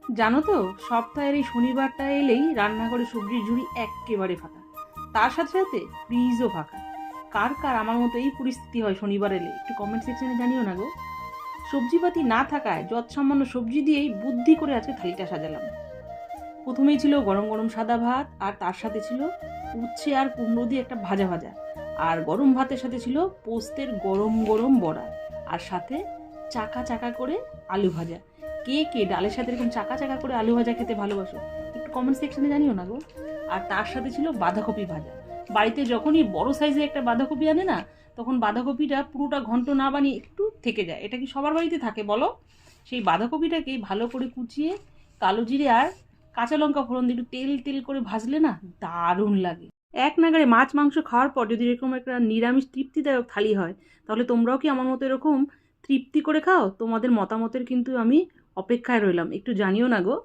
জানো তো, সপ্তাহের এই শনিবারটা এলেই রান্নাঘরে সবজির ঝুড়ি এক্কেবারে ফাঁকা, তার সাথে সাথে ফ্রিজও ফাঁকা। কার কার আমার মতো এই পরিস্থিতি হয় শনিবার এলে, একটু কমেন্ট সেকশনে জানিও না গো। সবজিপাতি না থাকায় যৎসামান্য সবজি দিয়েই বুদ্ধি করে আজকে থালিটা সাজালাম। প্রথমেই ছিল গরম গরম সাদা ভাত, আর তার সাথে ছিল উচ্ছে আর কুমড়ো দিয়ে একটা ভাজা ভাজা, আর গরম ভাতের সাথে ছিল পোস্তের গরম গরম বড়া, আর সাথে চাকা চাকা করে আলু ভাজা। কে কে ডালের সাথে এরকম চাকা চাকা করে আলু ভাজা খেতে ভালোবাসো, একটু কমেন্ট সেকশনে জানিও না গো। আর তার সাথে ছিল বাঁধাকপি ভাজা। বাড়িতে যখনই বড় সাইজের একটা বাঁধাকপি আনে না, তখন বাঁধাকপিটা পুরোটা ঘন্ট না বানিয়ে একটু থেকে যায়। এটা কি সবার বাড়িতে থাকে বলো? সেই বাঁধাকপিটাকে ভালো করে কুচিয়ে কালো জিরে আর কাঁচা লঙ্কা ফোড়ন দিয়ে একটু তেল তেল করে ভাজলে না, দারুণ লাগে। এক নাগারে মাছ মাংস খাওয়ার পর যদি এরকম একটা নিরামিষ তৃপ্তিদায়ক থালি হয়, তাহলে তোমরাও কি আমার মতো এরকম তৃপ্তি করে খাও? তোমাদের মতামতের কিন্তু আমি অপেক্ষায় রইলাম, একটু জানিও না গো।